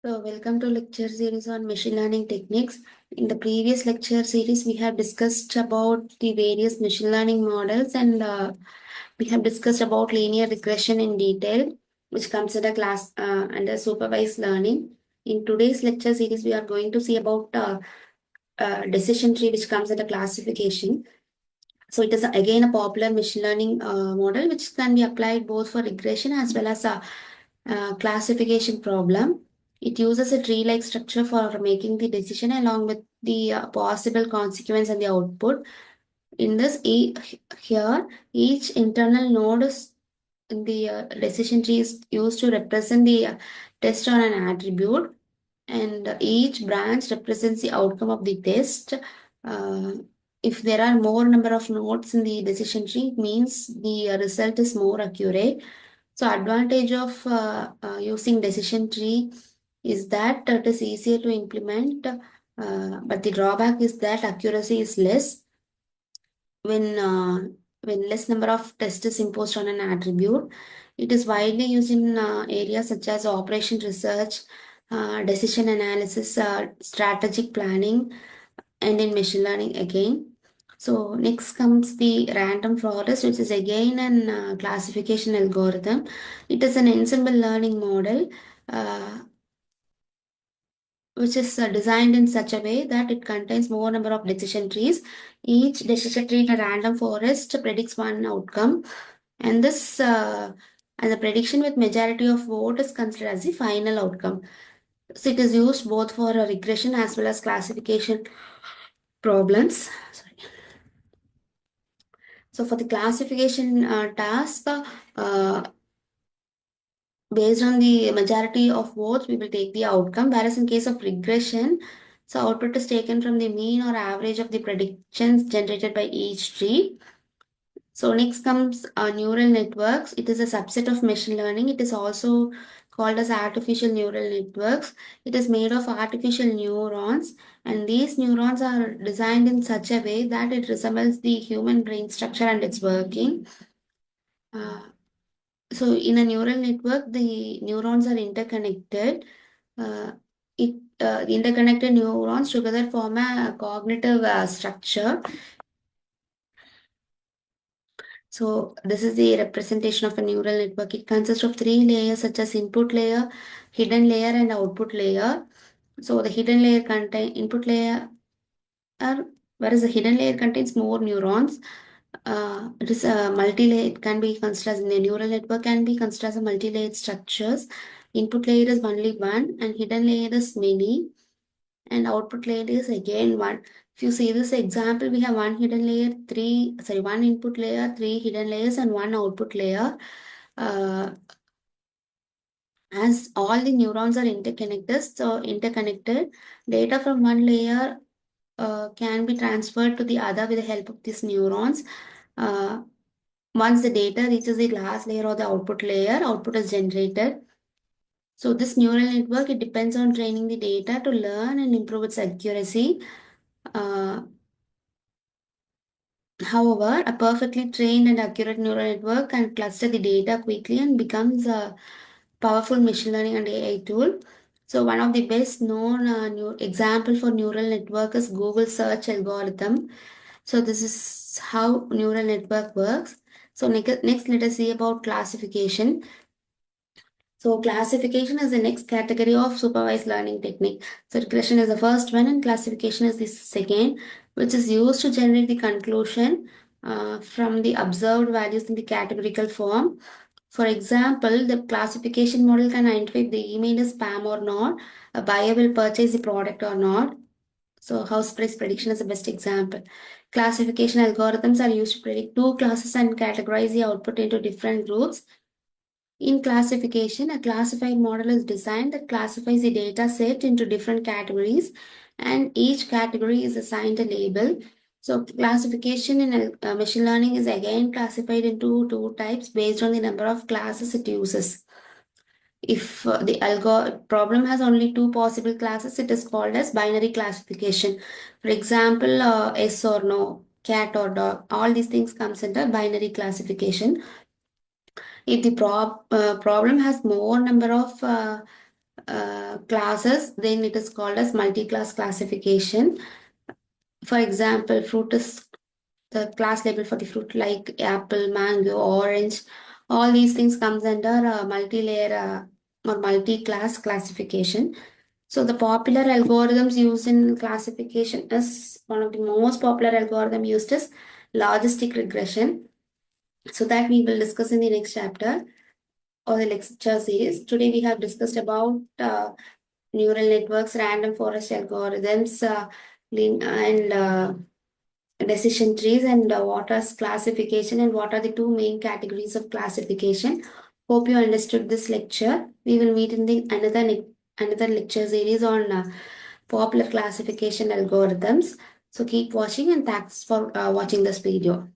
So, welcome to lecture series on machine learning techniques. In the previous lecture series, we have discussed about the various machine learning models and we have discussed about linear regression in detail, which comes under class under supervised learning. In today's lecture series, we are going to see about decision tree, which comes under classification. So, it is again a popular machine learning model, which can be applied both for regression as well as a classification problem. It uses a tree-like structure for making the decision along with the possible consequence and the output. In this here, each internal node is in the decision tree is used to represent the test or an attribute, and each branch represents the outcome of the test. Uh, if there are more number of nodes in the decision tree, it means the result is more accurate. So advantage of using decision tree is that it is easier to implement, but the drawback is that accuracy is less when when less number of tests is imposed on an attribute. It is widely used in areas such as operation research, decision analysis, strategic planning, and in machine learning again. So next comes the random forest, which is again an classification algorithm. It is an ensemble learning model uh, which is designed in such a way that it contains more number of decision trees. Each decision tree in a random forest predicts one outcome, and this and the prediction with majority of vote is considered as the final outcome. So it is used both for regression as well as classification problems. Sorry. So for the classification task, based on the majority of votes, we will take the outcome. Whereas in case of regression, so output is taken from the mean or average of the predictions generated by each tree. So next comes neural networks. It is a subset of machine learning. It is also called as artificial neural networks. It is made of artificial neurons, and these neurons are designed in such a way that it resembles the human brain structure and its working. Uh, so in a neural network, the neurons are interconnected. Uh, the interconnected neurons together form a cognitive structure. So this is the representation of a neural network. It consists of three layers such as input layer, hidden layer, and output layer. So the hidden layer contain input layer, whereas the hidden layer contains more neurons. It is a multi-layer. It can be considered as the neural network can be considered as a multi-layered structures. Input layer is only one, and hidden layer is many, and output layer is again one. If you see this example, we have one hidden layer, one input layer, three hidden layers, and one output layer. As all the neurons are interconnected, data from one layer can be transferred to the other with the help of these neurons. Uh, Once the data reaches the last layer or the output layer, output is generated. So this neural network, it depends on training the data to learn and improve its accuracy. Uh, However, a perfectly trained and accurate neural network can cluster the data quickly and becomes a powerful machine learning and AI tool. So one of the best known new example for neural network is Google search algorithm. So this is how neural network works. So next let us see about classification. So classification is the next category of supervised learning technique. So regression is the first one and classification is the second, which is used to generate the conclusion from the observed values in the categorical form. For example, the classification model can identify if the email is spam or not, a buyer will purchase the product or not. So house price prediction is the best example. Classification algorithms are used to predict two classes and categorize the output into different groups. In classification, a classified model is designed that classifies the data set into different categories, and each category is assigned a label. So classification in machine learning is again classified into two types based on the number of classes it uses. If the problem has only two possible classes, it is called as binary classification. For example, yes or no, cat or dog, all these things comes under binary classification. If the problem has more number of classes, then it is called as multi-class classification. For example, fruit is the class label for the fruit like apple, mango, orange. All these things comes under multi-layer or multi-class classification. So the popular algorithms used in classification is one of the most popular algorithm used is logistic regression. So that we will discuss in the next chapter or the lecture series. Today we have discussed about neural networks, random forest algorithms, and decision trees, and what is classification and what are the two main categories of classification. Hope you understood this lecture. We will meet in the another lecture series on popular classification algorithms. So keep watching and thanks for watching this video.